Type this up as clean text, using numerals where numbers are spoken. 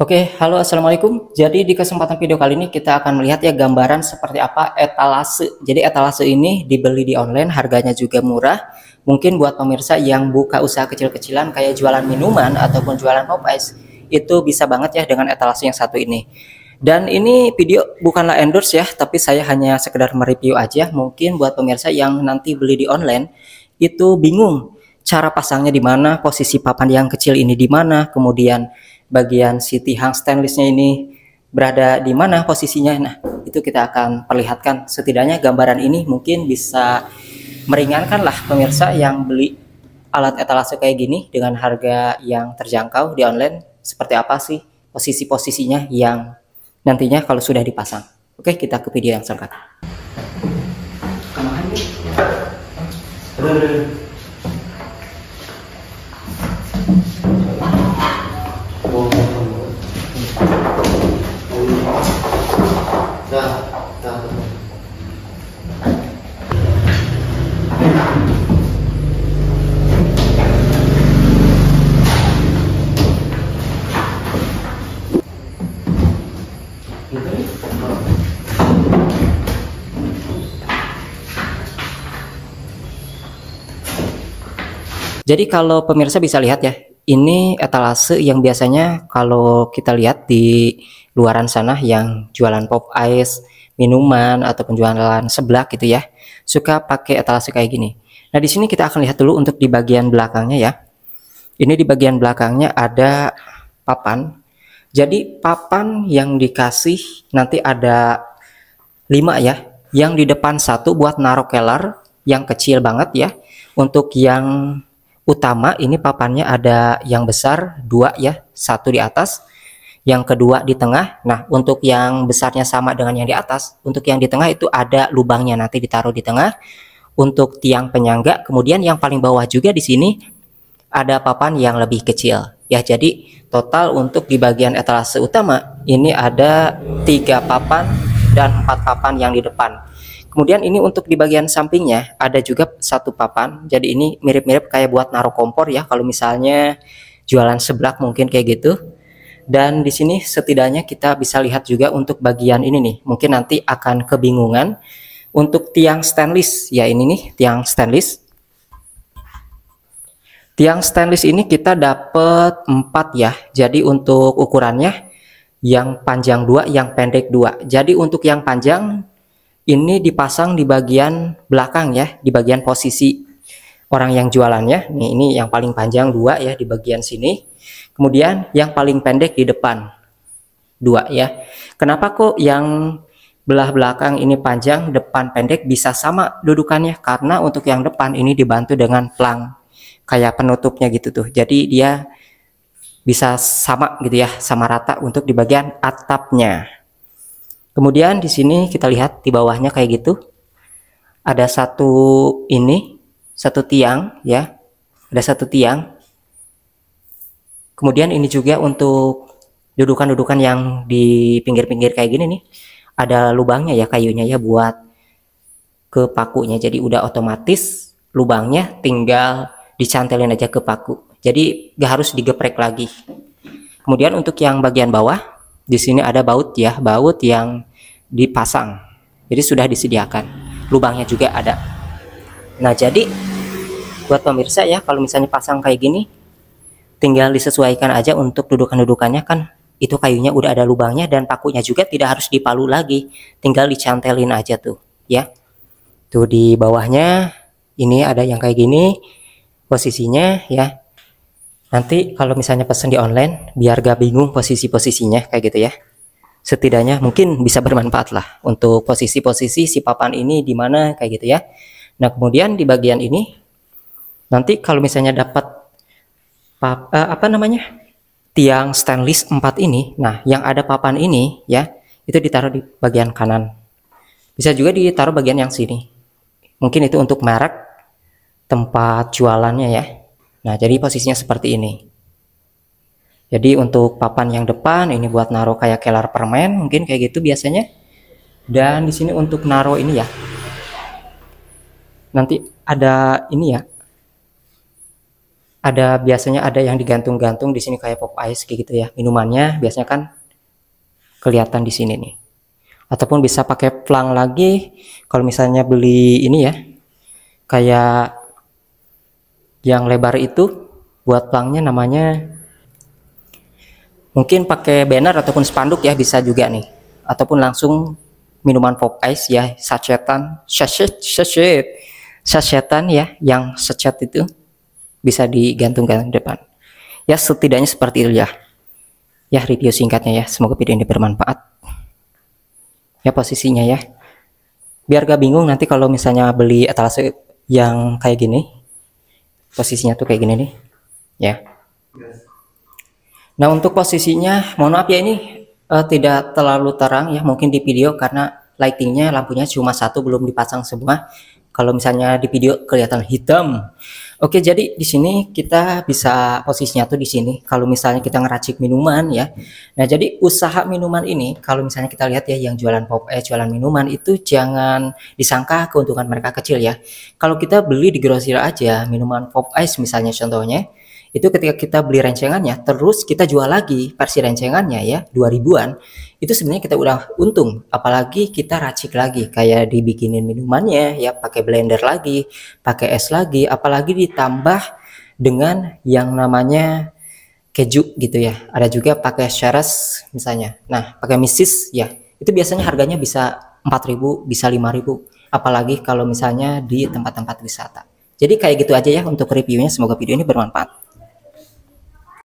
Oke, halo assalamualaikum. Jadi di kesempatan video kali ini kita akan melihat ya gambaran seperti apa etalase. Jadi etalase ini dibeli di online, harganya juga murah. Mungkin buat pemirsa yang buka usaha kecil-kecilan kayak jualan minuman ataupun jualan pop ice, itu bisa banget ya dengan etalase yang satu ini. Dan ini video bukanlah endorse ya, tapi saya hanya sekedar mereview aja. Mungkin buat pemirsa yang nanti beli di online itu bingung cara pasangnya di mana, posisi papan yang kecil ini di mana, kemudian bagian si tiang stainlessnya ini berada di mana posisinya. Nah, itu kita akan perlihatkan. Setidaknya gambaran ini mungkin bisa meringankan lah pemirsa yang beli alat etalase kayak gini dengan harga yang terjangkau di online. Seperti apa sih posisi-posisinya yang nantinya kalau sudah dipasang. Oke, kita ke video yang selengkapnya. Jadi kalau pemirsa bisa lihat ya, ini etalase yang biasanya kalau kita lihat di luaran sana yang jualan pop ice, minuman ataupun jualan seblak gitu ya, suka pakai etalase kayak gini. Nah, di sini kita akan lihat dulu untuk di bagian belakangnya ya. Ini di bagian belakangnya ada papan. Jadi papan yang dikasih nanti ada 5 ya. Yang di depan satu buat naruh keler yang kecil banget ya. Untuk yang utama ini papannya ada yang besar 2 ya, 1 di atas, yang kedua di tengah. Nah, untuk yang besarnya sama dengan yang di atas, untuk yang di tengah itu ada lubangnya, nanti ditaruh di tengah untuk tiang penyangga. Kemudian yang paling bawah juga di sini ada papan yang lebih kecil ya. Jadi total untuk di bagian etalase utama ini ada 3 papan dan 4 papan yang di depan. Kemudian ini untuk di bagian sampingnya ada juga 1 papan. Jadi ini mirip-mirip kayak buat naruh kompor ya, kalau misalnya jualan seblak mungkin kayak gitu. Dan di sini setidaknya kita bisa lihat juga untuk bagian ini nih, mungkin nanti akan kebingungan untuk tiang stainless ya. Ini nih tiang stainless. Tiang stainless ini kita dapat 4 ya. Jadi untuk ukurannya yang panjang 2, yang pendek 2. Jadi untuk yang panjang ini dipasang di bagian belakang ya, di bagian posisi orang yang jualannya. Nih, ini yang paling panjang 2 ya di bagian sini. Kemudian yang paling pendek di depan 2 ya. Kenapa kok yang belah belakang ini panjang, depan pendek bisa sama dudukannya? Karena untuk yang depan ini dibantu dengan plang kayak penutupnya gitu tuh. Jadi dia bisa sama gitu ya, sama rata untuk di bagian atapnya. Kemudian di sini kita lihat di bawahnya kayak gitu. Ada satu tiang ya. Ada 1 tiang. Kemudian ini juga untuk dudukan-dudukan yang di pinggir-pinggir kayak gini nih. Ada lubangnya ya, kayunya ya buat ke pakunya. Jadi udah otomatis lubangnya tinggal dicantelin aja ke paku. Jadi gak harus digeprek lagi. Kemudian untuk yang bagian bawah di sini ada baut ya, baut yang dipasang. Jadi sudah disediakan. Lubangnya juga ada. Nah, jadi buat pemirsa ya, kalau misalnya pasang kayak gini, tinggal disesuaikan aja untuk dudukan-dudukannya, kan itu kayunya udah ada lubangnya dan pakunya juga tidak harus dipalu lagi. Tinggal dicantelin aja tuh ya. Tuh di bawahnya ini ada yang kayak gini posisinya ya. Nanti kalau misalnya pesen di online biar gak bingung posisi-posisinya kayak gitu ya. Setidaknya mungkin bisa bermanfaat lah untuk posisi-posisi si papan ini di mana kayak gitu ya. Nah, kemudian di bagian ini nanti kalau misalnya dapat tiang stainless 4 ini, nah yang ada papan ini ya, itu ditaruh di bagian kanan. Bisa juga ditaruh bagian yang sini. Mungkin itu untuk merek tempat jualannya ya. Nah, jadi posisinya seperti ini. Jadi untuk papan yang depan ini buat naruh kayak keler permen, mungkin kayak gitu biasanya. Dan di sini untuk naruh ini ya. Nanti ada ini ya. Ada biasanya ada yang digantung-gantung di sini kayak pop ice kayak gitu ya. Minumannya biasanya kan kelihatan di sini nih. Ataupun bisa pakai plang lagi kalau misalnya beli ini ya. Kayak yang lebar itu buat plangnya namanya mungkin pakai banner ataupun spanduk ya, bisa juga nih. Ataupun langsung minuman pop ice ya, sachetan ya, yang sachet itu bisa digantungkan di depan. Ya setidaknya seperti itu ya. Ya review singkatnya ya. Semoga video ini bermanfaat. Ya posisinya ya. Biar gak bingung nanti kalau misalnya beli etalase yang kayak gini. Posisinya tuh kayak gini nih. Ya. Nah untuk posisinya, mohon maaf ya ini tidak terlalu terang ya mungkin di video karena lightingnya lampunya cuma satu, belum dipasang semua. Kalau misalnya di video kelihatan hitam. Oke, jadi di sini kita bisa posisinya tuh di sini. Kalau misalnya kita ngeracik minuman ya. Nah, jadi usaha minuman ini kalau misalnya kita lihat ya yang jualan jualan minuman itu jangan disangka keuntungan mereka kecil ya. Kalau kita beli di grosir aja minuman pop ice misalnya contohnya, itu ketika kita beli rencengannya terus kita jual lagi versi rencengannya ya 2000-an, itu sebenarnya kita udah untung, apalagi kita racik lagi kayak dibikinin minumannya ya pakai blender lagi, pakai es lagi, apalagi ditambah dengan yang namanya keju gitu ya, ada juga pakai sheres misalnya. Nah pakai misis ya itu biasanya harganya bisa 4000, bisa 5000, apalagi kalau misalnya di tempat-tempat wisata. Jadi kayak gitu aja ya untuk reviewnya, semoga video ini bermanfaat.